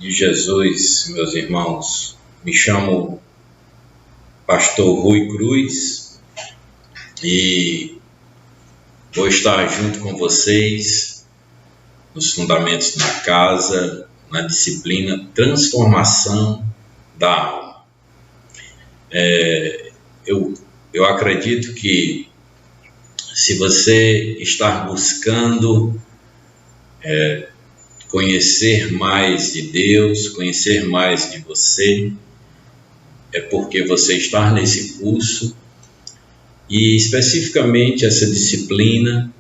de Jesus, meus irmãos, me chamo Pastor Rui Cruz e vou estar junto com vocês nos Fundamentos na Casa, na disciplina Transformação da Alma. Eu acredito que se você está buscando conhecer mais de Deus, conhecer mais de você, é porque você está nesse curso e especificamente essa disciplina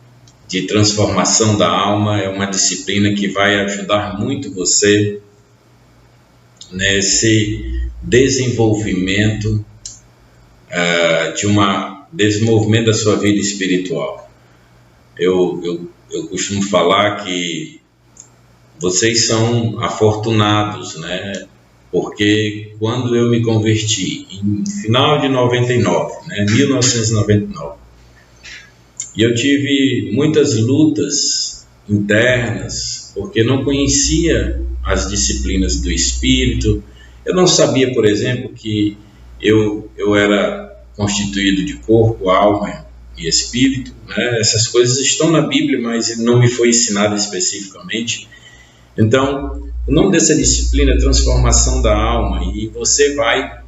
de transformação da alma é uma disciplina que vai ajudar muito você nesse desenvolvimento desenvolvimento da sua vida espiritual. Eu costumo falar que vocês são afortunados, né? Porque quando eu me converti, em final de 99, 1999, e eu tive muitas lutas internas, porque não conhecia as disciplinas do Espírito. Eu não sabia, por exemplo, que eu era constituído de corpo, alma e espírito, né? Essas coisas estão na Bíblia, mas não me foi ensinado especificamente. Então, o nome dessa disciplina é Transformação da Alma, e você vai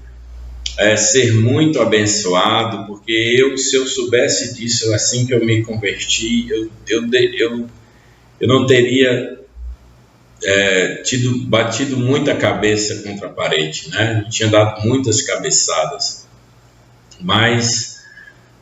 ser muito abençoado, porque se eu soubesse disso assim que eu me converti, eu não teria batido muita cabeça contra a parede, né? Eu tinha dado muitas cabeçadas, mas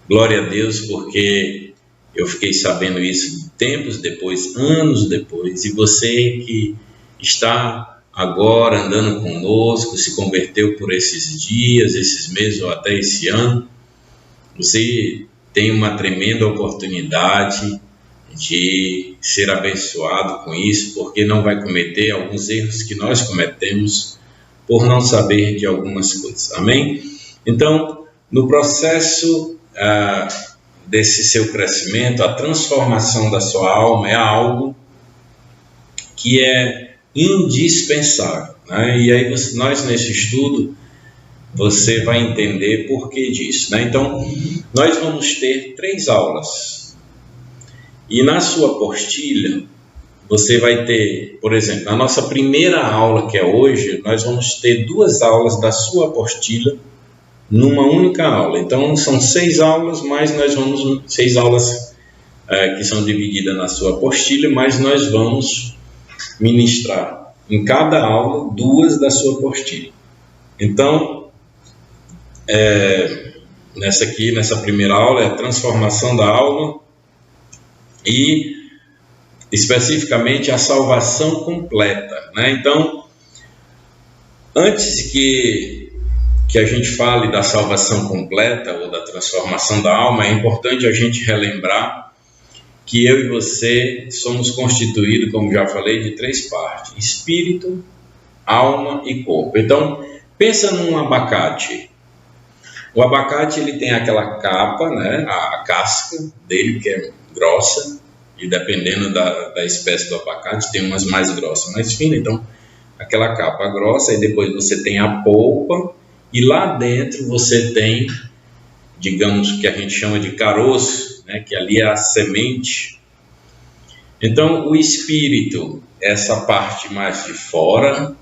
glória a Deus, porque eu fiquei sabendo isso tempos depois, anos depois, e você que está agora andando conosco, se converteu por esses dias, esses meses ou até esse ano, você tem uma tremenda oportunidade de ser abençoado com isso, porque não vai cometer alguns erros que nós cometemos por não saber de algumas coisas. Amém? Então, no processo desse seu crescimento, a transformação da sua alma é algo que é indispensável, né? E aí nós nesse estudo você vai entender por que disso, né? Então, nós vamos ter 3 aulas, e na sua apostila você vai ter, por exemplo, na nossa primeira aula, que é hoje, nós vamos ter 2 aulas da sua apostila numa única aula. Então são 6 aulas, mas nós vamos 6 aulas que são divididas na sua apostila, mas nós vamos ministrar em cada aula 2 da sua apostila. Então nessa primeira aula é a transformação da alma e especificamente a salvação completa, né? Então, antes que a gente fale da salvação completa ou da transformação da alma, é importante a gente relembrar que eu e você somos constituídos, como já falei, de 3 partes: espírito, alma e corpo. Então, pensa num abacate. O abacate ele tem aquela capa, né, a casca dele que é grossa, e dependendo da espécie do abacate, tem umas mais grossas, mais finas. Então, aquela capa grossa, e depois você tem a polpa, e lá dentro você tem, digamos, que a gente chama de caroço, né, que ali é a semente. Então, o espírito é essa parte mais de fora,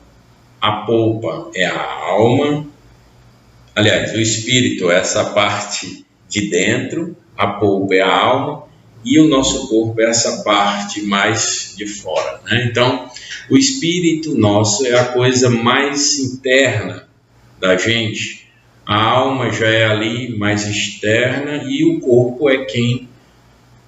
a polpa é a alma. Aliás, o espírito é essa parte de dentro, a polpa é a alma, e o nosso corpo é essa parte mais de fora, né? Então, o espírito nosso é a coisa mais interna da gente, a alma já é ali mais externa, e o corpo é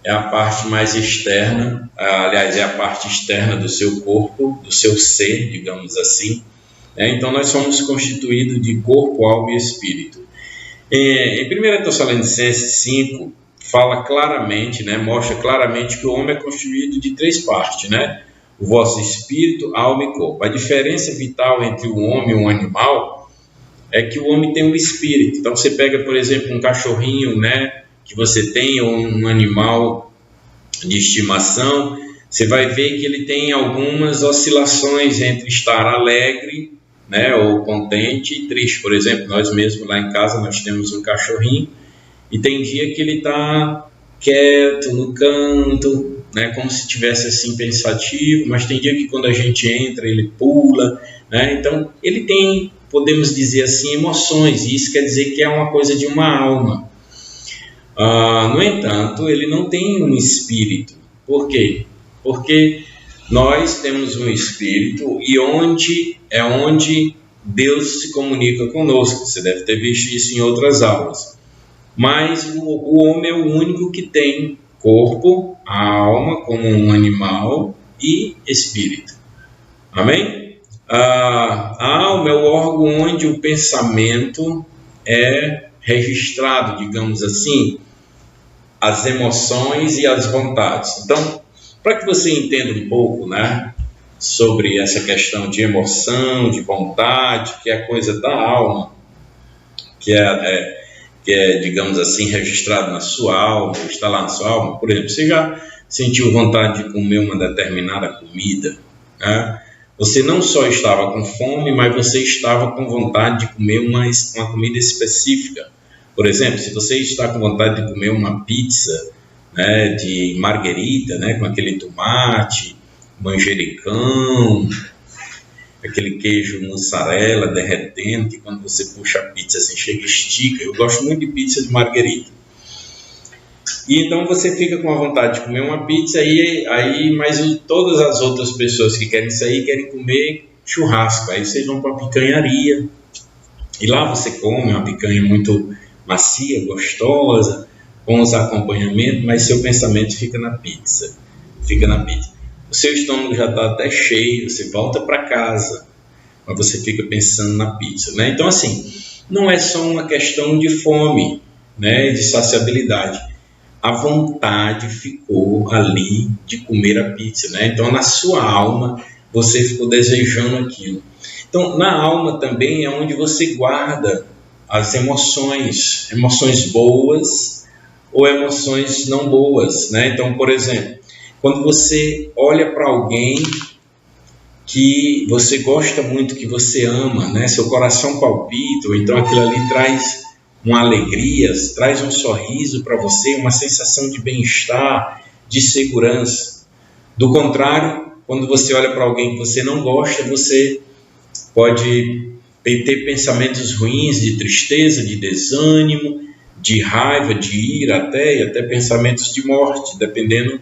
a parte mais externa, aliás, é a parte externa do seu corpo, do seu ser, digamos assim. Então, nós somos constituídos de corpo, alma e espírito. Em 1 Tessalonicenses 5, fala claramente, né, mostra claramente que o homem é constituído de 3 partes, né? O vosso espírito, alma e corpo. A diferença vital entre o homem e o animal é que o homem tem um espírito. Então, você pega, por exemplo, um cachorrinho, né, que você tem, ou um animal de estimação, você vai ver que ele tem algumas oscilações entre estar alegre, né, ou contente e triste. Por exemplo, nós mesmos lá em casa, nós temos um cachorrinho, e tem dia que ele está quieto no canto, né, como se estivesse assim pensativo, mas tem dia que quando a gente entra ele pula, né? Então ele tem, podemos dizer assim, emoções, e isso quer dizer que é uma coisa de uma alma. No entanto, ele não tem um espírito. Por quê? Porque nós temos um espírito, e onde Deus se comunica conosco. Você deve ter visto isso em outras aulas. Mas o homem é o único que tem corpo, a alma como um animal e espírito. Amém? A alma é o órgão onde o pensamento é registrado, digamos assim, as emoções e as vontades. Então, para que você entenda um pouco, né, sobre essa questão de emoção, de vontade, que é coisa da alma, que é, digamos assim, registrado na sua alma, está lá na sua alma. Por exemplo, você já sentiu vontade de comer uma determinada comida, né? Você não só estava com fome, mas você estava com vontade de comer uma comida específica. Por exemplo, se você está com vontade de comer uma pizza, né, de marguerita, né, com aquele tomate, manjericão, aquele queijo mussarela derretendo, que quando você puxa a pizza assim, chega e estica. Eu gosto muito de pizza de marguerita. E então você fica com a vontade de comer uma pizza, mas todas as outras pessoas que querem sair querem comer churrasco. Aí vocês vão para a picanharia, e lá você come uma picanha muito macia, gostosa, com os acompanhamentos, mas seu pensamento fica na pizza. O seu estômago já está até cheio, você volta para casa, mas você fica pensando na pizza, né? Então, assim, não é só uma questão de fome, né, de saciabilidade. A vontade ficou ali de comer a pizza, né? Então, na sua alma, você ficou desejando aquilo. Então, na alma também é onde você guarda as emoções boas ou emoções não boas, né? Então, por exemplo, quando você olha para alguém que você gosta muito, que você ama, né? Seu coração palpita, ou então aquilo ali traz uma alegria, traz um sorriso para você, uma sensação de bem-estar, de segurança. Do contrário, quando você olha para alguém que você não gosta, você pode ter pensamentos ruins, de tristeza, de desânimo, de raiva, de ira e até pensamentos de morte, dependendo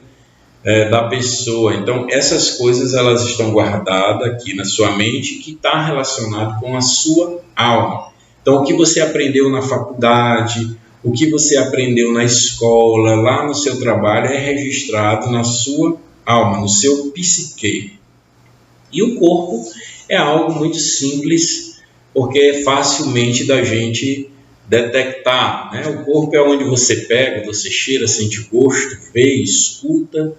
da pessoa. Então, essas coisas elas estão guardadas aqui na sua mente, que está relacionado com a sua alma. Então, o que você aprendeu na faculdade, o que você aprendeu na escola, lá no seu trabalho, é registrado na sua alma, no seu psique. E o corpo é algo muito simples, porque é facilmente da gente detectar, né? O corpo é onde você pega, você cheira, sente gosto, vê, escuta,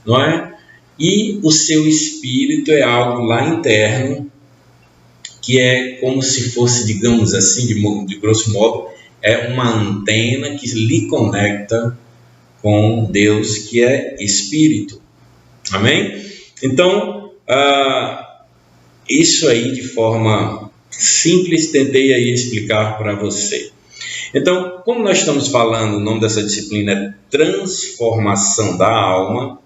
não é? E o seu espírito é algo lá interno, que é como se fosse, digamos assim, de grosso modo, é uma antena que lhe conecta com Deus, que é Espírito. Amém? Então, isso aí de forma simples, tentei aí explicar para você. Então, como nós estamos falando, o nome dessa disciplina é transformação da alma.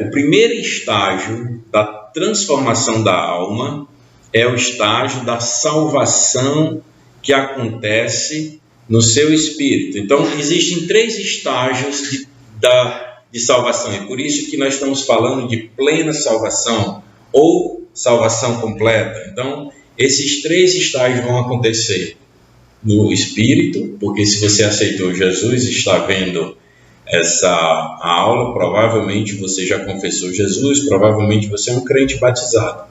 O primeiro estágio da transformação da alma é o estágio da salvação que acontece no seu espírito. Então, existem 3 estágios de salvação, e por isso que nós estamos falando de plena salvação ou salvação completa. Então, esses 3 estágios vão acontecer no espírito, porque se você aceitou Jesus, está vendo essa aula, provavelmente você já confessou Jesus, provavelmente você é um crente batizado.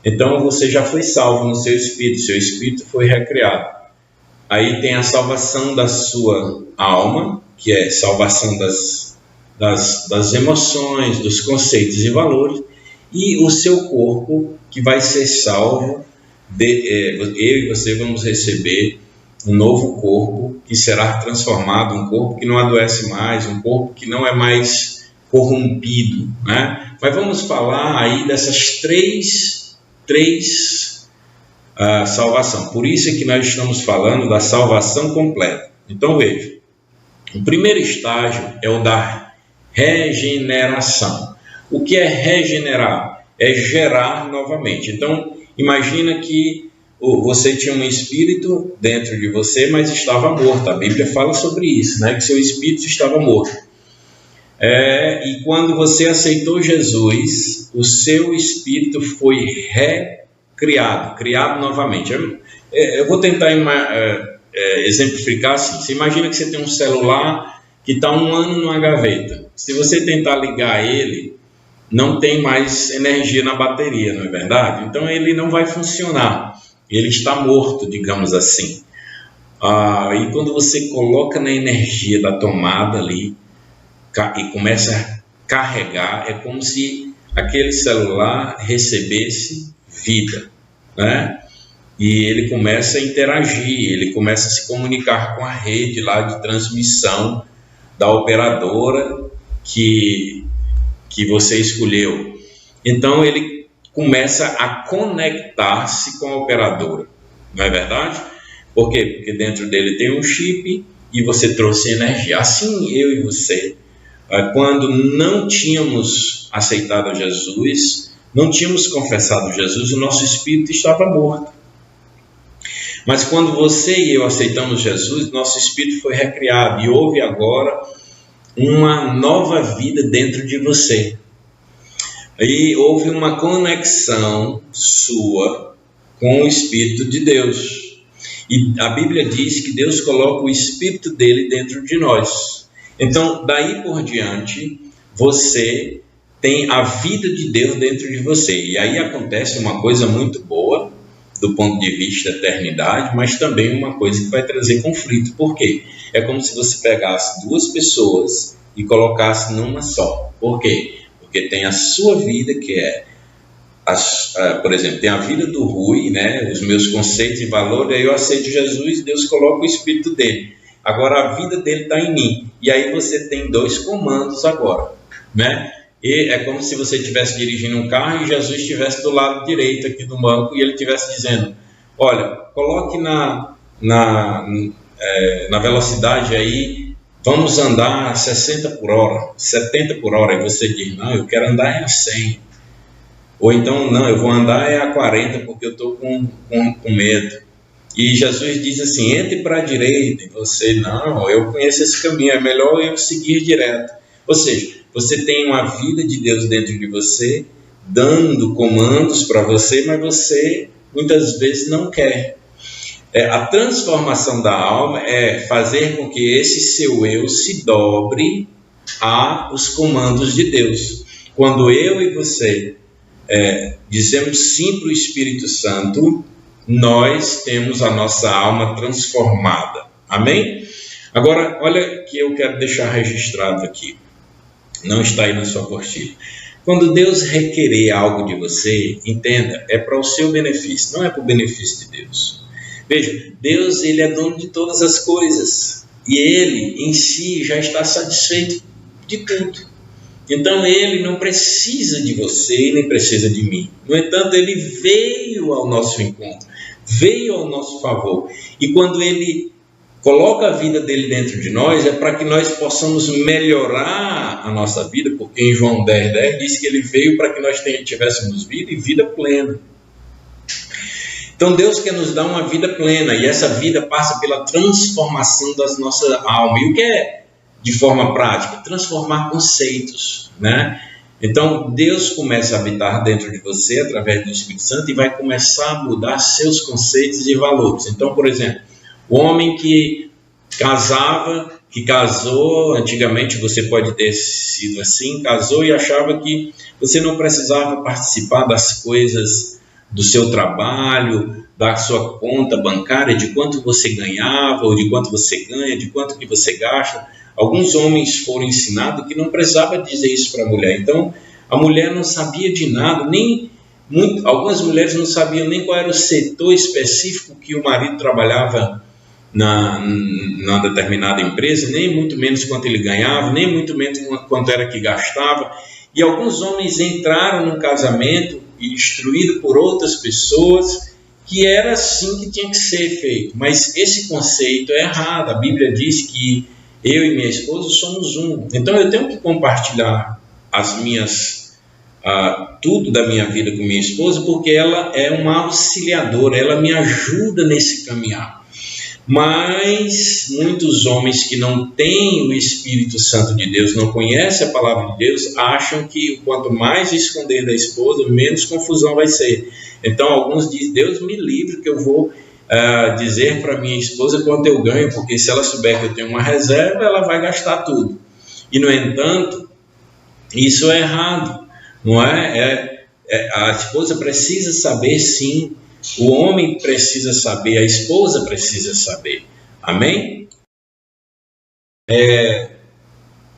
Então você já foi salvo no seu espírito foi recriado. Aí tem a salvação da sua alma, que é salvação das emoções, dos conceitos e valores, e o seu corpo, que vai ser salvo. Eu e você vamos receber um novo corpo que será transformado, um corpo que não adoece mais, um corpo que não é mais corrompido, né? Mas vamos falar aí dessas três salvação. Por isso é que nós estamos falando da salvação completa. Então veja, o primeiro estágio é o da regeneração. O que é regenerar? É gerar novamente. Então imagina que você tinha um espírito dentro de você, mas estava morto. A Bíblia fala sobre isso, né? Que seu espírito estava morto. E quando você aceitou Jesus, o seu espírito foi criado novamente. Eu vou tentar exemplificar assim. Você imagina que você tem um celular que está 1 ano numa gaveta. Se você tentar ligar ele, não tem mais energia na bateria, não é verdade? Então ele não vai funcionar. Ele está morto, digamos assim. E quando você coloca na energia da tomada ali e começa a carregar, é como se aquele celular recebesse vida, né? E ele começa a interagir, ele começa a se comunicar com a rede lá de transmissão da operadora que você escolheu. Então ele começa a conectar-se com a operadora, não é verdade? Por quê? Porque dentro dele tem um chip e você trouxe energia. Assim eu e você, quando não tínhamos aceitado Jesus, não tínhamos confessado Jesus, o nosso espírito estava morto. Mas quando você e eu aceitamos Jesus, nosso espírito foi recriado e houve agora uma nova vida dentro de você. E houve uma conexão sua com o Espírito de Deus. E a Bíblia diz que Deus coloca o Espírito dele dentro de nós. Então, daí por diante, você tem a vida de Deus dentro de você. E aí acontece uma coisa muito boa, do ponto de vista da eternidade, mas também uma coisa que vai trazer conflito. Por quê? É como se você pegasse 2 pessoas e colocasse numa só. Por quê? Porque tem a sua vida, que é, por exemplo, tem a vida do Rui, né? Os meus conceitos e valores, aí eu aceito Jesus, Deus coloca o Espírito dele. Agora a vida dele está em mim. E aí você tem 2 comandos agora, né? E é como se você estivesse dirigindo um carro e Jesus estivesse do lado direito aqui do banco e ele estivesse dizendo: olha, coloque na velocidade aí, vamos andar a 60 por hora, 70 por hora. E você diz: não, eu quero andar a 100. Ou então, não, eu vou andar a 40 porque eu estou com medo. E Jesus diz assim: entre para a direita. E você: não, eu conheço esse caminho, é melhor eu seguir direto. Ou seja, você tem uma vida de Deus dentro de você, dando comandos para você, mas você muitas vezes não quer. A transformação da alma é fazer com que esse seu eu se dobre aos comandos de Deus. Quando eu e você dizemos sim para o Espírito Santo, nós temos a nossa alma transformada. Amém? Agora, olha que eu quero deixar registrado aqui. Não está aí na sua apostila. Quando Deus requerer algo de você, entenda, é para o seu benefício, não é para o benefício de Deus. Veja, Deus, ele é dono de todas as coisas e ele em si já está satisfeito de tudo. Então ele não precisa de você, nem precisa de mim. No entanto, ele veio ao nosso encontro, veio ao nosso favor. E quando ele coloca a vida dele dentro de nós, é para que nós possamos melhorar a nossa vida, porque em João 10:10 diz que ele veio para que nós tivéssemos vida e vida plena. Então Deus quer nos dar uma vida plena, e essa vida passa pela transformação das nossas almas. E o que é, de forma prática? Transformar conceitos, né? Então Deus começa a habitar dentro de você através do Espírito Santo e vai começar a mudar seus conceitos e valores. Então, por exemplo, o homem que casou, antigamente você pode ter sido assim, casou e achava que você não precisava participar das coisas do seu trabalho, da sua conta bancária, de quanto você ganhava, ou de quanto você ganha, de quanto que você gasta. Alguns homens foram ensinados que não precisava dizer isso para a mulher. Então, a mulher não sabia de nada, algumas mulheres não sabiam nem qual era o setor específico que o marido trabalhava na determinada empresa, nem muito menos quanto ele ganhava, nem muito menos quanto era que gastava. E alguns homens entraram num casamento instruído por outras pessoas que era assim que tinha que ser feito. Mas esse conceito é errado. A Bíblia diz que eu e minha esposa somos um. Então eu tenho que compartilhar tudo da minha vida com minha esposa, porque ela é uma auxiliadora, ela me ajuda nesse caminhar. Mas muitos homens que não têm o Espírito Santo de Deus, não conhecem a palavra de Deus, acham que quanto mais esconder da esposa, menos confusão vai ser. Então alguns dizem: Deus me livre que eu vou dizer para minha esposa quanto eu ganho, porque se ela souber que eu tenho uma reserva, ela vai gastar tudo. E no entanto, isso é errado, não é? A esposa precisa saber, sim. O homem precisa saber, a esposa precisa saber. Amém?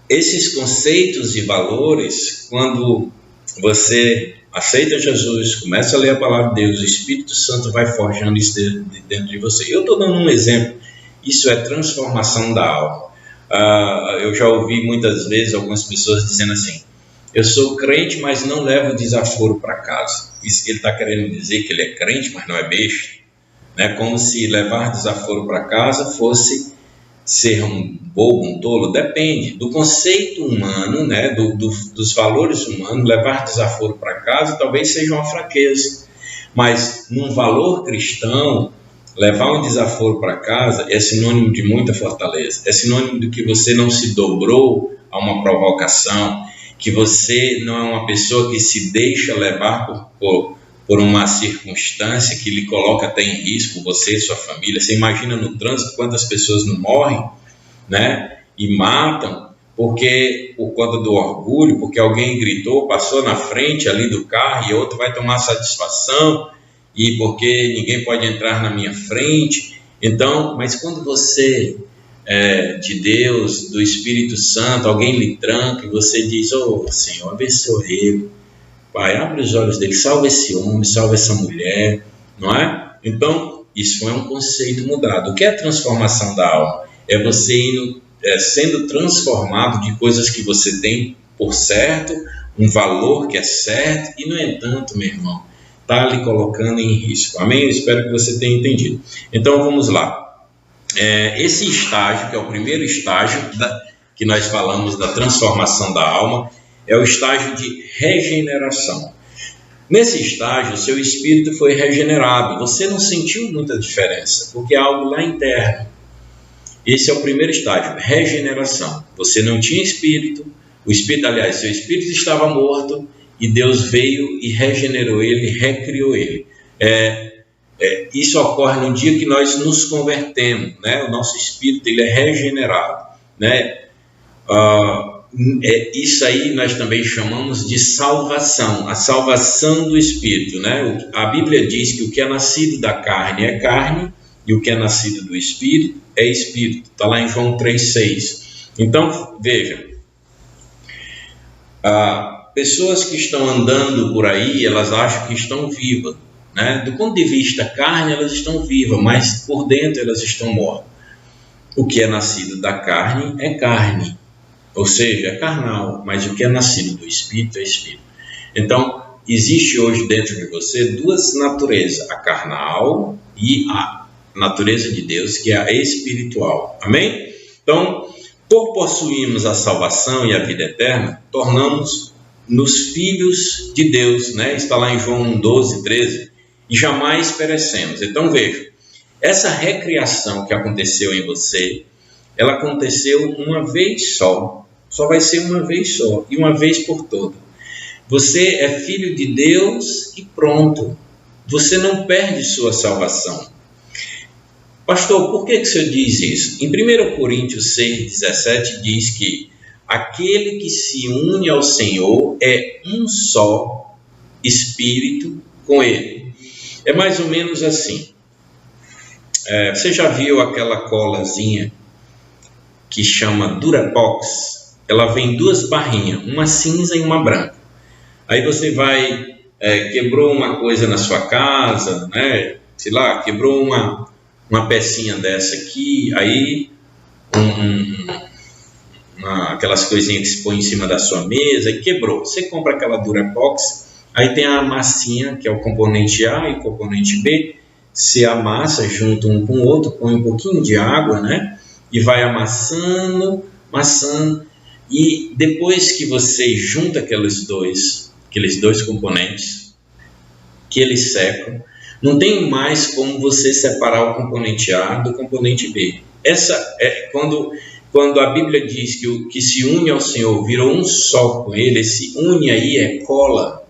Esses conceitos e valores, quando você aceita Jesus, começa a ler a palavra de Deus, o Espírito Santo vai forjando isso dentro de você. Eu estou dando um exemplo. Isso é transformação da alma. Eu já ouvi muitas vezes algumas pessoas dizendo assim: eu sou crente, mas não levo desaforo para casa. Isso ele está querendo dizer que ele é crente, mas não é besta, né? Como se levar desaforo para casa fosse ser um bobo, um tolo. Depende do conceito humano, né? Dos valores humanos. Levar desaforo para casa talvez seja uma fraqueza, mas num valor cristão, levar um desaforo para casa é sinônimo de muita fortaleza. É sinônimo de que você não se dobrou a uma provocação, que você não é uma pessoa que se deixa levar por uma circunstância que lhe coloca até em risco, você e sua família. Você imagina no trânsito quantas pessoas não morrem, né? E matam por conta do orgulho, porque alguém gritou, passou na frente ali do carro e outro vai tomar satisfação, e porque ninguém pode entrar na minha frente. Então, mas quando você de Deus, do Espírito Santo, alguém lhe tranca e você diz: oh Senhor, abençoe ele, Pai, abre os olhos dele, salva esse homem, salva essa mulher, não é? Então, isso é um conceito mudado. O que é a transformação da alma? É você sendo transformado de coisas que você tem por certo, um valor que é certo, e no entanto, meu irmão, está lhe colocando em risco. Amém? Eu espero que você tenha entendido. Então, vamos lá. Esse estágio, que é o primeiro estágio que nós falamos da transformação da alma, é o estágio de regeneração. Nesse estágio, o seu espírito foi regenerado. Você não sentiu muita diferença, porque é algo lá interno. Esse é o primeiro estágio, regeneração. Você não tinha espírito, seu espírito estava morto, e Deus veio e regenerou ele, recriou ele. Isso ocorre no dia que nós nos convertemos, né? O nosso espírito ele é regenerado, né? Isso aí nós também chamamos de salvação, a salvação do espírito, né? A Bíblia diz que o que é nascido da carne é carne, e o que é nascido do espírito é espírito. Está lá em João 3,6. Então, veja, pessoas que estão andando por aí, elas acham que estão vivas, né? Do ponto de vista carne, elas estão vivas, mas por dentro elas estão mortas. O que é nascido da carne é carne, ou seja, é carnal, mas o que é nascido do espírito é espírito. Então, existe hoje dentro de você duas naturezas, a carnal e a natureza de Deus, que é a espiritual. Amém? Então, por possuirmos a salvação e a vida eterna, tornamos-nos filhos de Deus, né? Está lá em João 12, 13. E jamais perecemos. Então veja, essa recriação que aconteceu em você, ela aconteceu uma vez só vai ser uma vez só, e uma vez por toda. Você é filho de Deus e pronto, você não perde sua salvação. Pastor, por que o senhor diz isso? Em 1 Coríntios 6,17 diz que aquele que se une ao Senhor é um só espírito com ele. É mais ou menos assim. Você já viu aquela colazinha que chama Durapox? Ela vem duas barrinhas, uma cinza e uma branca. Aí você quebrou uma coisa na sua casa, né? Sei lá, quebrou uma pecinha dessa aqui, aí aquelas coisinhas que se põe em cima da sua mesa e quebrou. Você compra aquela Durepox, aí tem a massinha, que é o componente A e o componente B, se amassa junto um com o outro, põe um pouquinho de água, né? E vai amassando, e depois que você junta aqueles dois componentes, que eles secam, não tem mais como você separar o componente A do componente B. Essa é quando a Bíblia diz que o que se une ao Senhor virou um só com Ele, esse une aí é cola.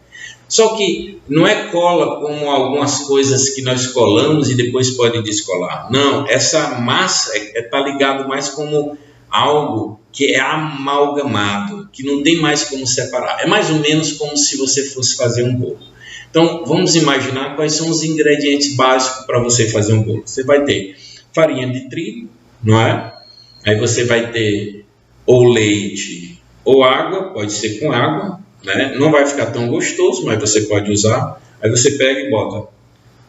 Só que não é cola como algumas coisas que nós colamos e depois pode descolar. Não, essa massa está ligado mais como algo que é amalgamado, que não tem mais como separar. É mais ou menos como se você fosse fazer um bolo. Então, vamos imaginar quais são os ingredientes básicos para você fazer um bolo. Você vai ter farinha de trigo, não é? Aí você vai ter ou leite ou água, pode ser com água, né? Não vai ficar tão gostoso, mas você pode usar. Aí você pega e bota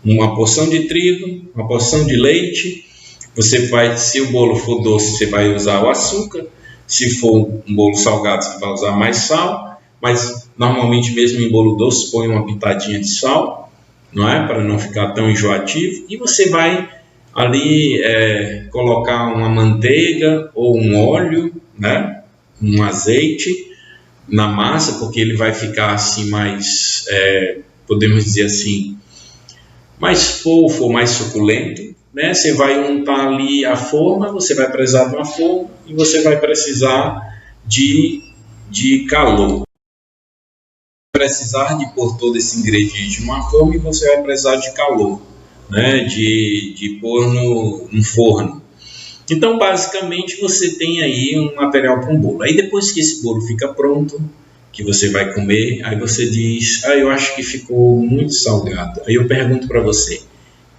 uma porção de trigo, uma porção de leite. Você vai, se o bolo for doce, você vai usar o açúcar. Se for um bolo salgado, você vai usar mais sal. Mas normalmente mesmo em bolo doce põe uma pitadinha de sal, não é? Para não ficar tão enjoativo. E você vai ali colocar uma manteiga ou um óleo, né? Um azeite na massa, porque ele vai ficar assim mais, podemos dizer assim, mais fofo, mais suculento, né? Você vai untar ali a forma, você vai precisar de uma forma e você vai precisar de calor. Precisar de pôr todo esse ingrediente numa forma e você vai precisar de calor, né? De pôr no forno. Então, basicamente, você tem aí um material para um bolo. Aí, depois que esse bolo fica pronto, que você vai comer, aí você diz, eu acho que ficou muito salgado. Aí eu pergunto para você,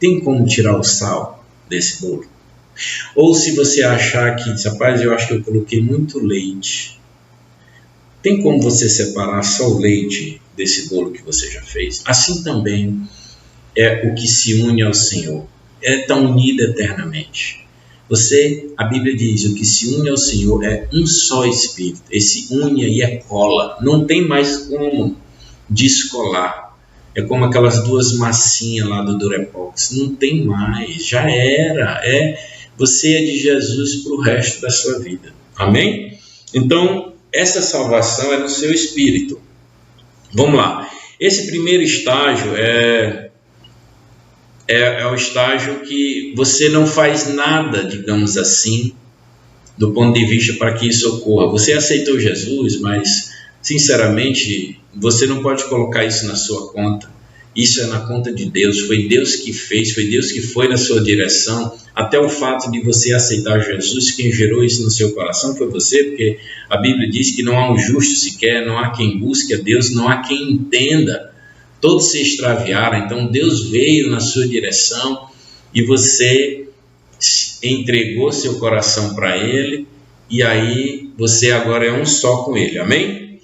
tem como tirar o sal desse bolo? Ou se você achar que, rapaz, eu acho que eu coloquei muito leite, tem como você separar só o leite desse bolo que você já fez? Assim também é o que se une ao Senhor. Está unido eternamente. A Bíblia diz, o que se une ao Senhor é um só Espírito. Esse une aí é cola. Não tem mais como descolar. É como aquelas duas massinhas lá do Durepox. Não tem mais. Já era. Você é de Jesus para o resto da sua vida. Amém? Então, essa salvação é no seu espírito. Vamos lá. Esse primeiro estágio é o estágio que você não faz nada, digamos assim, do ponto de vista para que isso ocorra. Você aceitou Jesus, mas, sinceramente, você não pode colocar isso na sua conta. Isso é na conta de Deus. Foi Deus que fez, foi Deus que foi na sua direção. Até o fato de você aceitar Jesus, quem gerou isso no seu coração foi você, porque a Bíblia diz que não há um justo sequer, não há quem busque a Deus, não há quem entenda. Todos se extraviaram, então Deus veio na sua direção e você entregou seu coração para Ele e aí você agora é um só com Ele, amém?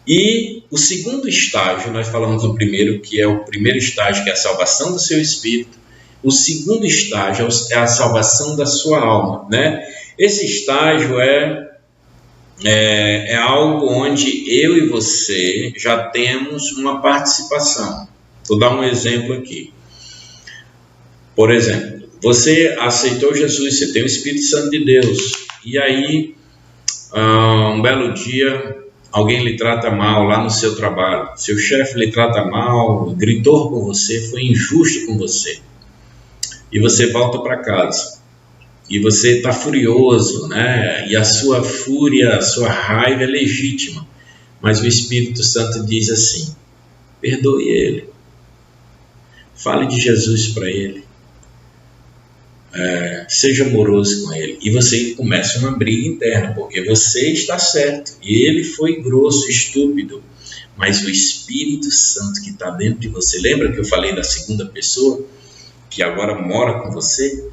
E o segundo estágio, nós falamos do primeiro, que é o primeiro estágio, que é a salvação do seu espírito. O segundo estágio é a salvação da sua alma, né? Esse estágio é algo onde eu e você já temos uma participação. Vou dar um exemplo aqui. Por exemplo, você aceitou Jesus, você tem o Espírito Santo de Deus, e aí um belo dia alguém lhe trata mal lá no seu trabalho, seu chefe lhe trata mal, gritou com você, foi injusto com você, e você volta para casa. E você está furioso, né? E a sua fúria, a sua raiva é legítima. Mas o Espírito Santo diz assim, perdoe ele. Fale de Jesus para ele. Seja amoroso com ele. E você começa uma briga interna, porque você está certo. E ele foi grosso, estúpido. Mas o Espírito Santo que está dentro de você, lembra que eu falei da segunda pessoa? Que agora mora com você?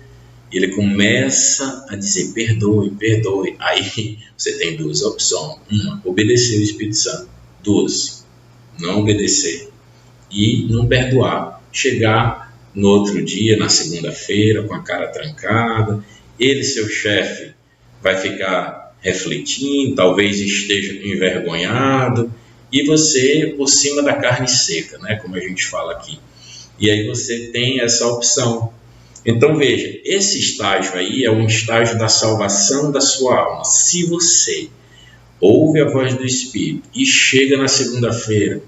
Ele começa a dizer, perdoe, perdoe. Aí você tem duas opções. Uma, obedecer o Espírito Santo. Duas, não obedecer. E não perdoar. Chegar no outro dia, na segunda-feira, com a cara trancada. Ele, seu chefe, vai ficar refletindo, talvez esteja envergonhado, e você por cima da carne seca, né, como a gente fala aqui. E aí você tem essa opção. Então veja, esse estágio aí é um estágio da salvação da sua alma. Se você ouve a voz do Espírito e chega na segunda-feira,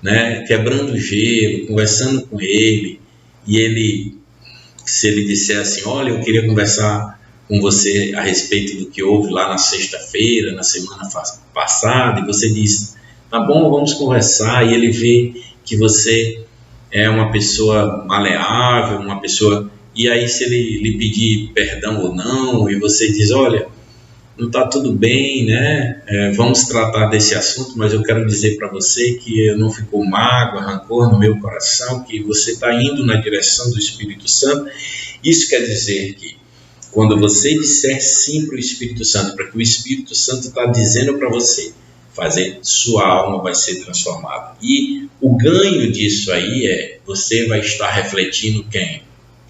né, quebrando o gelo, conversando com ele, e ele, se ele disser assim, olha, eu queria conversar com você a respeito do que houve lá na sexta-feira, na semana passada, e você diz, tá bom, vamos conversar, e ele vê que você é uma pessoa maleável, uma pessoa, e aí se ele lhe pedir perdão ou não, e você diz, olha, não está tudo bem, né? Vamos tratar desse assunto, mas eu quero dizer para você que não ficou mágoa, rancor no meu coração, que você está indo na direção do Espírito Santo. Isso quer dizer que quando você disser sim para o Espírito Santo, para que o Espírito Santo está dizendo para você fazer, sua alma vai ser transformada. E o ganho disso aí é, você vai estar refletindo quem?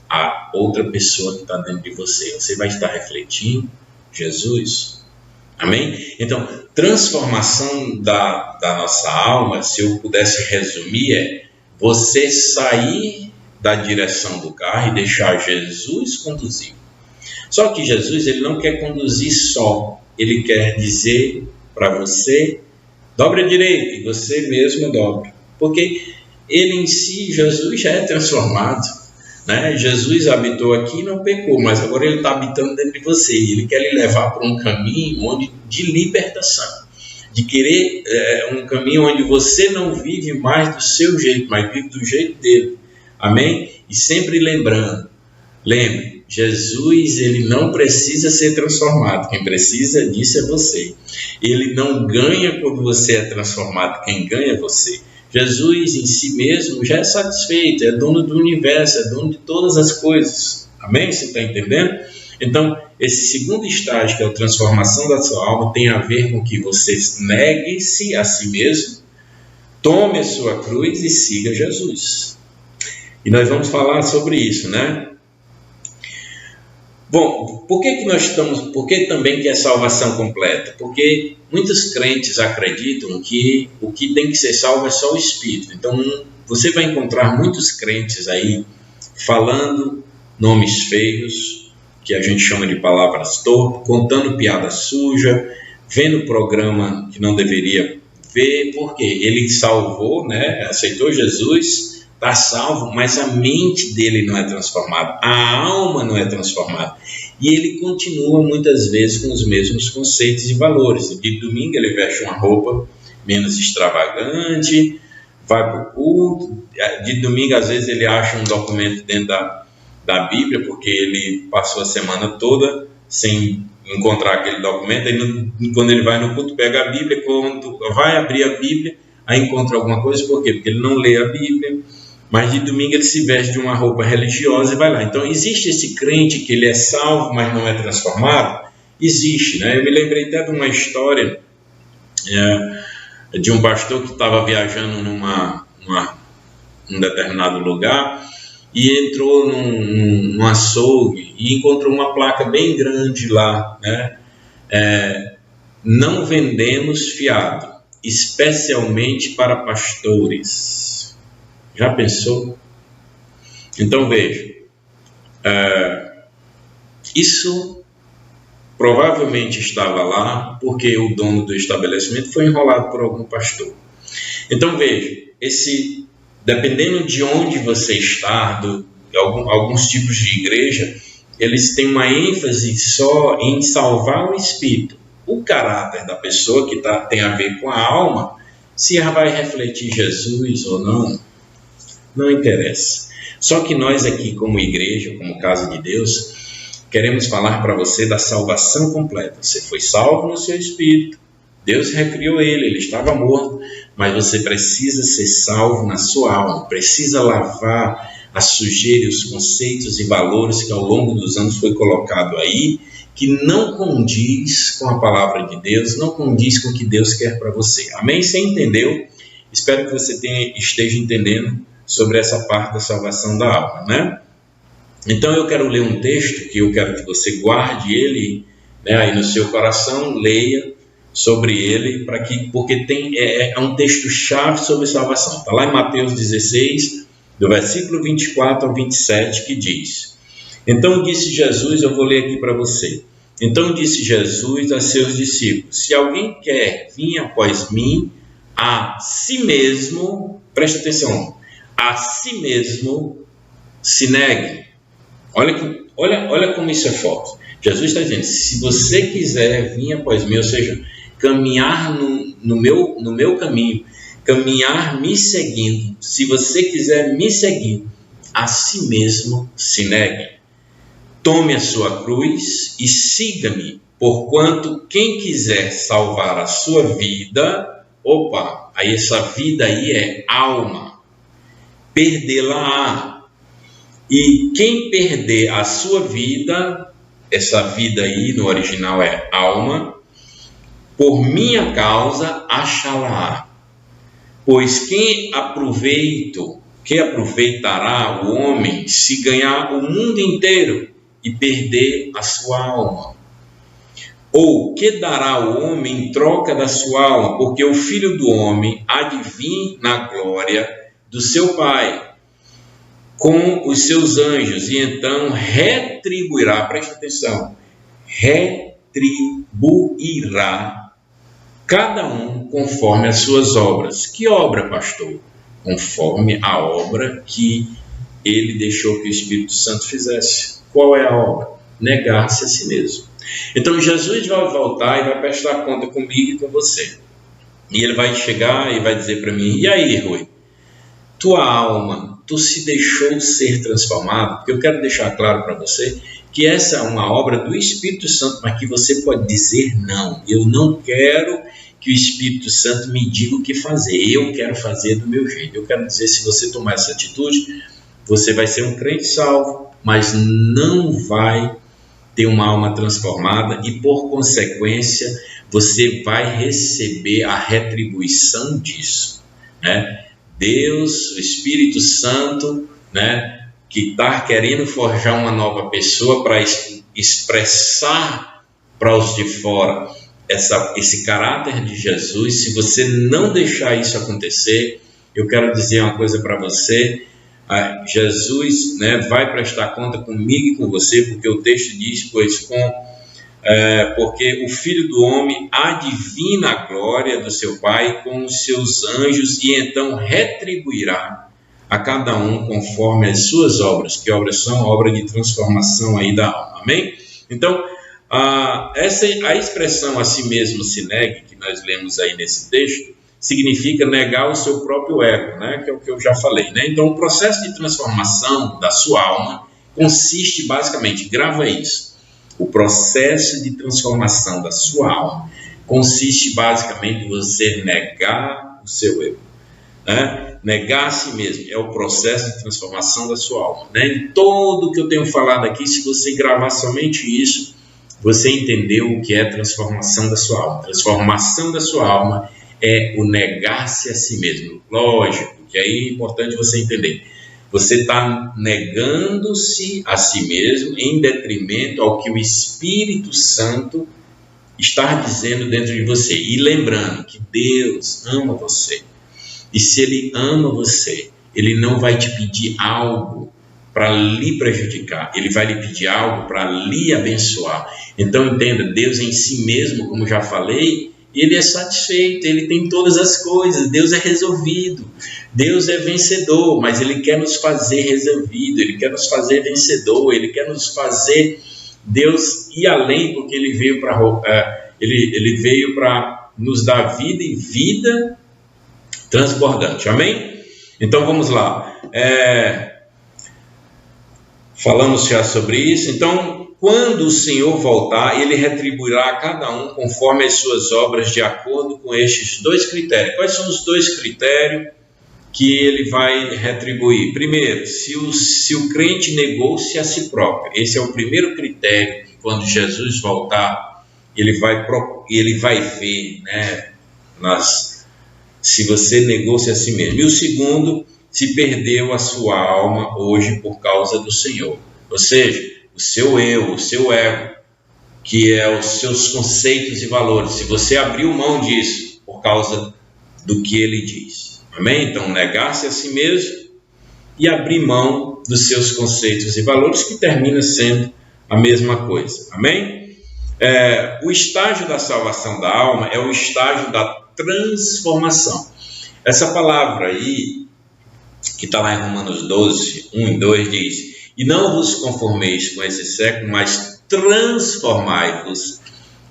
A outra pessoa que está dentro de você. Você vai estar refletindo Jesus. Amém? Então, transformação da nossa alma, se eu pudesse resumir, é você sair da direção do carro e deixar Jesus conduzir. Só que Jesus, ele não quer conduzir só. Ele quer dizer para você, dobre a direita, e você mesmo dobra. Porque ele em si, Jesus já é transformado. Né? Jesus habitou aqui e não pecou, mas agora ele está habitando dentro de você. E ele quer lhe levar para um caminho de libertação. De querer um caminho onde você não vive mais do seu jeito, mas vive do jeito dele. Amém? E sempre lembrando, lembre, Jesus, ele não precisa ser transformado, quem precisa disso é você. Ele não ganha quando você é transformado, quem ganha é você. Jesus em si mesmo já é satisfeito, é dono do universo, é dono de todas as coisas. Amém? Você está entendendo? Então, esse segundo estágio, que é a transformação da sua alma, tem a ver com que você negue-se a si mesmo, tome a sua cruz e siga Jesus. E nós vamos falar sobre isso, né? Bom, por que também que é salvação completa? Porque muitos crentes acreditam que o que tem que ser salvo é só o Espírito. Então, você vai encontrar muitos crentes aí falando nomes feios, que a gente chama de palavras torpes, contando piada suja, vendo programa que não deveria ver, porque ele salvou, né? Aceitou Jesus, está salvo, mas a mente dele não é transformada, a alma não é transformada. E ele continua muitas vezes com os mesmos conceitos e valores. De domingo ele veste uma roupa menos extravagante, vai para o culto. De domingo às vezes ele acha um documento dentro da Bíblia, porque ele passou a semana toda sem encontrar aquele documento. Aí quando ele vai no culto, pega a Bíblia, quando vai abrir a Bíblia, aí encontra alguma coisa. Por quê? Porque ele não lê a Bíblia. Mas de domingo ele se veste de uma roupa religiosa e vai lá. Então, existe esse crente que ele é salvo, mas não é transformado? Existe, né? Eu me lembrei até de uma história de um pastor que estava viajando num determinado lugar e entrou num açougue e encontrou uma placa bem grande lá, né? Não vendemos fiado, especialmente para pastores. Já pensou? Então veja, isso provavelmente estava lá porque o dono do estabelecimento foi enrolado por algum pastor. Então veja, dependendo de onde você está, alguns tipos de igreja, eles têm uma ênfase só em salvar o espírito. O caráter da pessoa que tem a ver com a alma, se ela vai refletir Jesus ou não interessa. Só que nós aqui, como igreja, como casa de Deus, queremos falar para você da salvação completa. Você foi salvo no seu espírito, Deus recriou ele estava morto, mas você precisa ser salvo na sua alma, precisa lavar a sujeira e os conceitos e valores que ao longo dos anos foi colocado aí, que não condiz com a palavra de Deus, não condiz com o que Deus quer para você. Amém? Você entendeu? Espero que você esteja entendendo sobre essa parte da salvação da alma, né? Então eu quero ler um texto que eu quero que você guarde ele, né, aí no seu coração, leia sobre ele, porque é um texto chave sobre salvação. Está lá em Mateus 16, do versículo 24 ao 27, que diz: Então disse Jesus, eu vou ler aqui para você. Então disse Jesus a seus discípulos: Se alguém quer vir após mim, a si mesmo, presta atenção, a si mesmo se negue. Olha como isso é forte. Jesus está dizendo: se você quiser vir após mim, ou seja, caminhar no meu caminho, caminhar me seguindo, se você quiser me seguir, a si mesmo se negue. Tome a sua cruz e siga-me, porquanto quem quiser salvar a sua vida, aí essa vida aí é alma, perdê-la-á. E quem perder a sua vida, essa vida aí no original é alma, por minha causa achá-la-á. Pois quem aproveitará o homem se ganhar o mundo inteiro e perder a sua alma? Ou que dará o homem em troca da sua alma? Porque o Filho do Homem há de vir na glória do seu Pai com os seus anjos, e então retribuirá, presta atenção, retribuirá cada um conforme as suas obras. Que obra, pastor? Conforme a obra que ele deixou que o Espírito Santo fizesse. Qual é a obra? Negar-se a si mesmo. Então Jesus vai voltar e vai prestar conta comigo e com você. E ele vai chegar e vai dizer para mim: e aí, Rui? Tua alma, tu se deixou ser transformado? Porque eu quero deixar claro para você que essa é uma obra do Espírito Santo, mas que você pode dizer não. Eu não quero que o Espírito Santo me diga o que fazer. Eu quero fazer do meu jeito. Eu quero dizer, se você tomar essa atitude, você vai ser um crente salvo, mas não vai ter uma alma transformada e, por consequência, você vai receber a retribuição disso, né? Deus, o Espírito Santo, né, que está querendo forjar uma nova pessoa para expressar para os de fora esse caráter de Jesus. Se você não deixar isso acontecer, eu quero dizer uma coisa para você: Jesus, né, vai prestar conta comigo e com você, porque o texto diz: porque o Filho do Homem há de vir na glória do seu Pai com os seus anjos, e então retribuirá a cada um conforme as suas obras. Que obras são? Obra de transformação aí da alma. Amém? Então, a expressão a si mesmo se negue, que nós lemos aí nesse texto, significa negar o seu próprio ego, né? Que é o que eu já falei, né? Então, o processo de transformação da sua alma consiste basicamente, grava isso, o processo de transformação da sua alma consiste basicamente em você negar o seu ego, né? Negar a si mesmo é o processo de transformação da sua alma, né? Em todo o que eu tenho falado aqui, se você gravar somente isso, você entendeu o que é transformação da sua alma. Transformação da sua alma é o negar-se a si mesmo. Lógico que aí é importante você entender. Você está negando-se a si mesmo em detrimento ao que o Espírito Santo está dizendo dentro de você. E lembrando que Deus ama você. E se Ele ama você, Ele não vai te pedir algo para lhe prejudicar. Ele vai lhe pedir algo para lhe abençoar. Então entenda, Deus em si mesmo, como já falei, Ele é satisfeito, Ele tem todas as coisas, Deus é resolvido, Deus é vencedor, mas Ele quer nos fazer resolvido, Ele quer nos fazer vencedor, Ele quer nos fazer Deus ir além, porque Ele veio para nos dar vida e vida transbordante, amém? Então vamos lá, falamos já sobre isso. Então, quando o Senhor voltar, Ele retribuirá a cada um conforme as suas obras, de acordo com estes dois critérios. Quais são os dois critérios que Ele vai retribuir? Primeiro, se o crente negou-se a si próprio. Esse é o primeiro critério, que quando Jesus voltar, Ele vai ver, né, se você negou-se a si mesmo. E o segundo, se perdeu a sua alma hoje por causa do Senhor. Ou seja, o seu eu, o seu ego, que é os seus conceitos e valores, se você abriu mão disso por causa do que ele diz. Amém? Então, negar-se a si mesmo e abrir mão dos seus conceitos e valores, que termina sendo a mesma coisa. Amém? O estágio da salvação da alma é o estágio da transformação. Essa palavra aí, que está lá em Romanos 12, 1 e 2, diz: e não vos conformeis com esse século, mas transformai-vos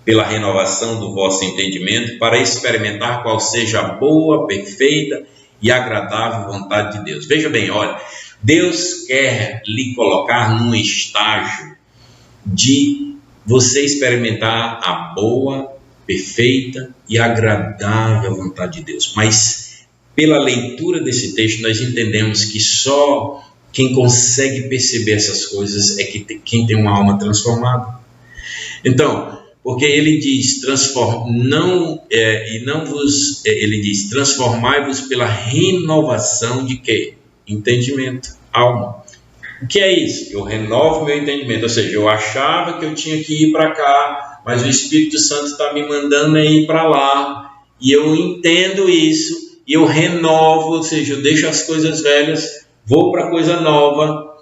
pela renovação do vosso entendimento, para experimentar qual seja a boa, perfeita e agradável vontade de Deus. Veja bem, olha, Deus quer lhe colocar num estágio de você experimentar a boa, perfeita e agradável vontade de Deus. Mas pela leitura desse texto nós entendemos que só quem consegue perceber essas coisas é quem tem uma alma transformada. Então, porque ele diz, ele diz, transformai-vos pela renovação de quê? Entendimento, alma. O que é isso? Eu renovo meu entendimento, ou seja, eu achava que eu tinha que ir para cá, mas o Espírito Santo está me mandando ir para lá, e eu entendo isso, e eu renovo, ou seja, eu deixo as coisas velhas, vou para coisa nova,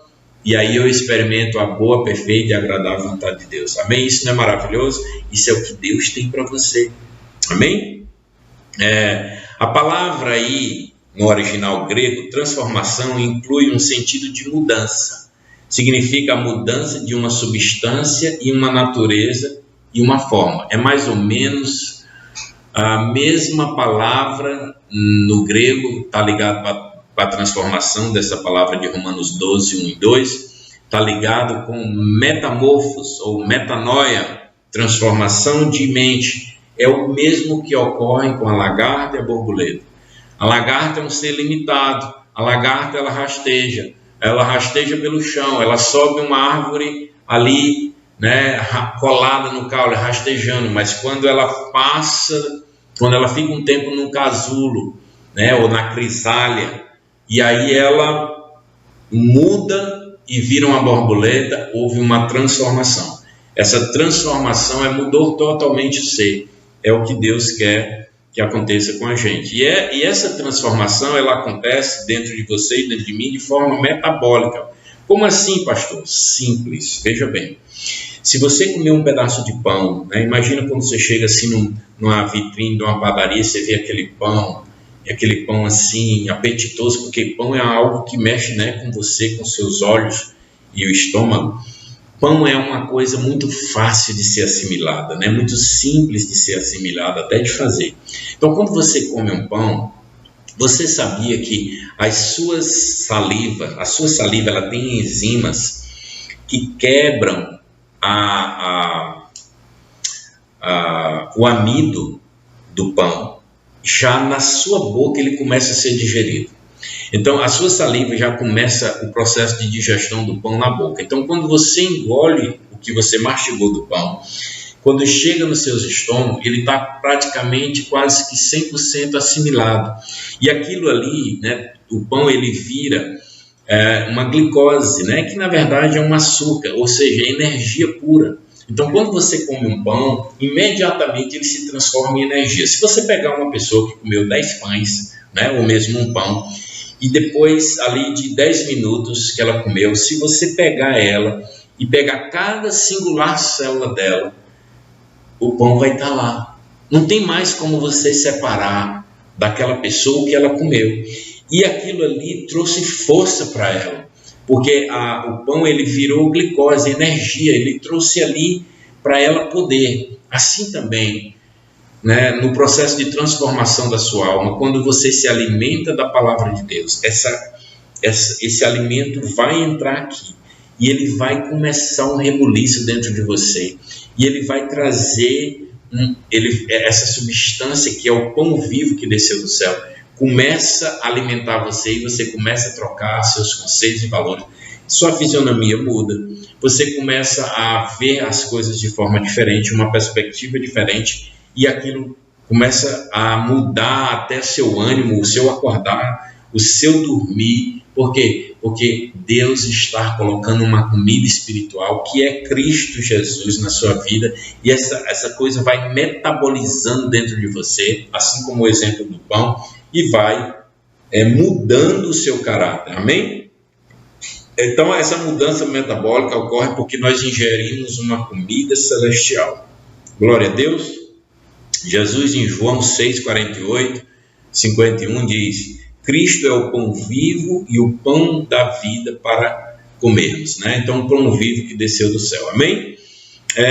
e aí eu experimento a boa, perfeita e agradável vontade de Deus. Amém? Isso não é maravilhoso? Isso é o que Deus tem para você. Amém? A palavra aí, no original grego, transformação, inclui um sentido de mudança. Significa a mudança de uma substância e uma natureza e uma forma. É mais ou menos a mesma palavra no grego, está ligado a transformação dessa palavra de Romanos 12, 1 e 2, está ligado com metamorfos ou metanoia, transformação de mente. É o mesmo que ocorre com a lagarta e a borboleta. A lagarta é um ser limitado, a lagarta ela rasteja pelo chão, ela sobe uma árvore ali, né, colada no caule, rastejando, mas quando ela fica um tempo num casulo, né, ou na crisália, e aí ela muda e vira uma borboleta, houve uma transformação. Essa transformação mudou totalmente o ser. É o que Deus quer que aconteça com a gente. E essa transformação, ela acontece dentro de você e dentro de mim de forma metabólica. Como assim, pastor? Simples. Veja bem. Se você comer um pedaço de pão, né, imagina quando você chega assim numa vitrine de uma padaria, você vê aquele pão assim, apetitoso, porque pão é algo que mexe, né, com você, com seus olhos e o estômago. Pão é uma coisa muito fácil de ser assimilada, né, muito simples de ser assimilada, até de fazer. Então, quando você come um pão, você sabia que a sua saliva ela tem enzimas que quebram o amido do pão. Já na sua boca ele começa a ser digerido. Então a sua saliva já começa o processo de digestão do pão na boca. Então quando você engole o que você mastigou do pão, quando chega nos seus estômagos, ele está praticamente quase que 100% assimilado. E aquilo ali, né, o pão ele vira uma glicose, né, que na verdade é um açúcar, ou seja, é energia pura. Então, quando você come um pão, imediatamente ele se transforma em energia. Se você pegar uma pessoa que comeu 10 pães, né, ou mesmo um pão, e depois ali de 10 minutos que ela comeu, se você pegar ela e pegar cada singular célula dela, o pão vai estar lá. Não tem mais como você separar daquela pessoa o que ela comeu. E aquilo ali trouxe força para ela. Porque o pão ele virou glicose, energia, ele trouxe ali para ela poder. Assim também, né, no processo de transformação da sua alma, quando você se alimenta da palavra de Deus, esse alimento vai entrar aqui e ele vai começar um rebuliço dentro de você. E ele vai trazer essa substância que é o pão vivo que desceu do céu. Começa a alimentar você e você começa a trocar seus conceitos e valores. Sua fisionomia muda, você começa a ver as coisas de forma diferente, uma perspectiva diferente, e aquilo começa a mudar até seu ânimo, o seu acordar, o seu dormir. Por quê? Porque Deus está colocando uma comida espiritual que é Cristo Jesus na sua vida, e essa coisa vai metabolizando dentro de você, assim como o exemplo do pão, e vai mudando o seu caráter. Amém? Então essa mudança metabólica ocorre porque nós ingerimos uma comida celestial. Glória a Deus. Jesus em João 6:48, 51 diz: Cristo é o pão vivo e o pão da vida para comermos, né? Então, o pão vivo que desceu do céu. Amém?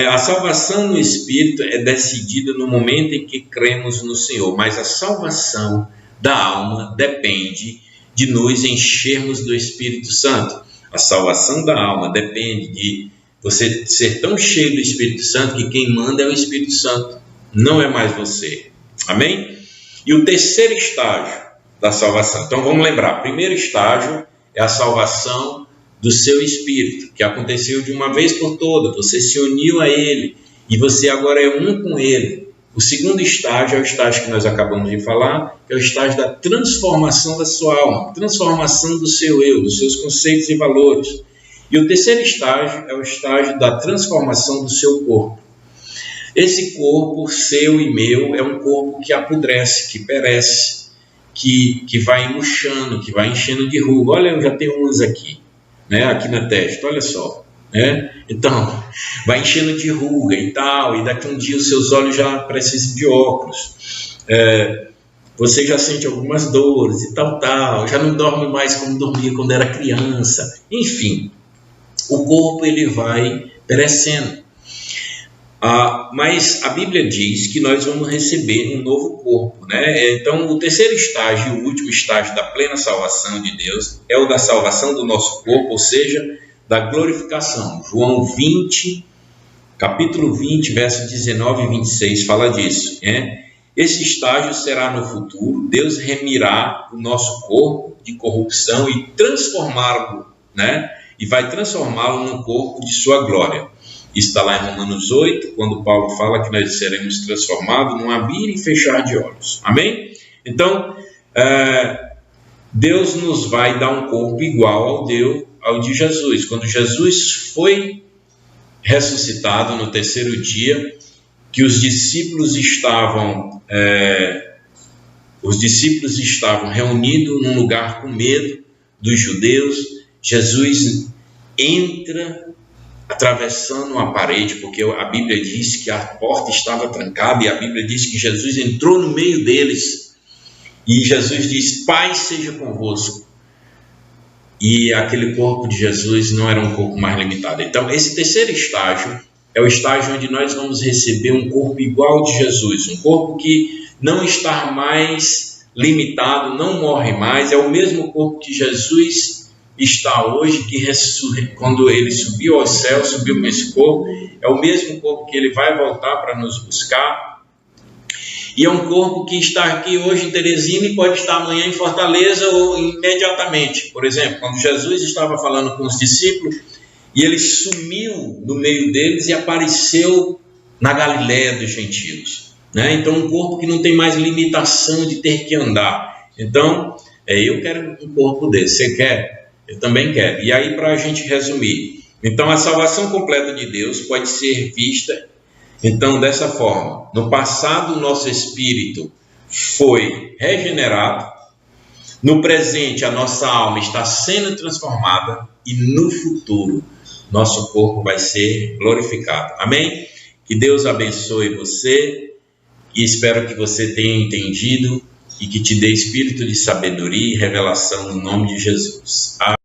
A salvação no Espírito é decidida no momento em que cremos no Senhor, mas a salvação da alma depende de nos enchermos do Espírito Santo. A salvação da alma depende de você ser tão cheio do Espírito Santo que quem manda é o Espírito Santo, não é mais você. Amém? E o terceiro estágio da salvação. Então vamos lembrar, primeiro estágio é a salvação do seu espírito, que aconteceu de uma vez por todas, você se uniu a ele e você agora é um com ele. O segundo estágio é o estágio que nós acabamos de falar, que é o estágio da transformação da sua alma, transformação do seu eu, dos seus conceitos e valores. E o terceiro estágio é o estágio da transformação do seu corpo. Esse corpo seu e meu é um corpo que apodrece, que perece, que vai murchando, que vai enchendo de ruga. Olha, eu já tenho umas aqui, né, aqui na testa, olha só, né? Então, vai enchendo de ruga e tal, e daqui um dia os seus olhos já precisam de óculos, você já sente algumas dores e tal, já não dorme mais como dormia quando era criança. Enfim, o corpo ele vai perecendo. Mas a Bíblia diz que nós vamos receber um novo corpo, né? Então, o terceiro estágio, o último estágio da plena salvação de Deus, é o da salvação do nosso corpo, ou seja, da glorificação. João 20, capítulo 20, versos 19 e 26, fala disso, né? Esse estágio será no futuro. Deus remirá o nosso corpo de corrupção e transformá-lo, né? E vai transformá-lo num corpo de sua glória. Isso está lá em Romanos 8, quando Paulo fala que nós seremos transformados num abrir e fechar de olhos. Amém? Então, Deus nos vai dar um corpo igual ao de Jesus. Quando Jesus foi ressuscitado no terceiro dia, que os discípulos estavam reunidos num lugar com medo dos judeus, Jesus entra atravessando uma parede, porque a Bíblia diz que a porta estava trancada, e a Bíblia diz que Jesus entrou no meio deles, e Jesus diz: Pai seja convosco. E aquele corpo de Jesus não era um corpo mais limitado. Então, esse terceiro estágio é o estágio onde nós vamos receber um corpo igual ao de Jesus, um corpo que não está mais limitado, não morre mais, é o mesmo corpo que Jesus está hoje, que quando ele subiu aos céus, subiu com esse corpo, é o mesmo corpo que ele vai voltar para nos buscar, e é um corpo que está aqui hoje em Teresina e pode estar amanhã em Fortaleza ou imediatamente. Por exemplo, quando Jesus estava falando com os discípulos, e ele sumiu no meio deles e apareceu na Galiléia dos gentios, né? Então, um corpo que não tem mais limitação de ter que andar. Então, eu quero um corpo desse. Você quer? Eu também quero. E aí, para a gente resumir, então a salvação completa de Deus pode ser vista, então, dessa forma: no passado o nosso espírito foi regenerado, no presente a nossa alma está sendo transformada, e no futuro nosso corpo vai ser glorificado. Amém? Que Deus abençoe você, e espero que você tenha entendido e que te dê espírito de sabedoria e revelação no nome de Jesus. Amém.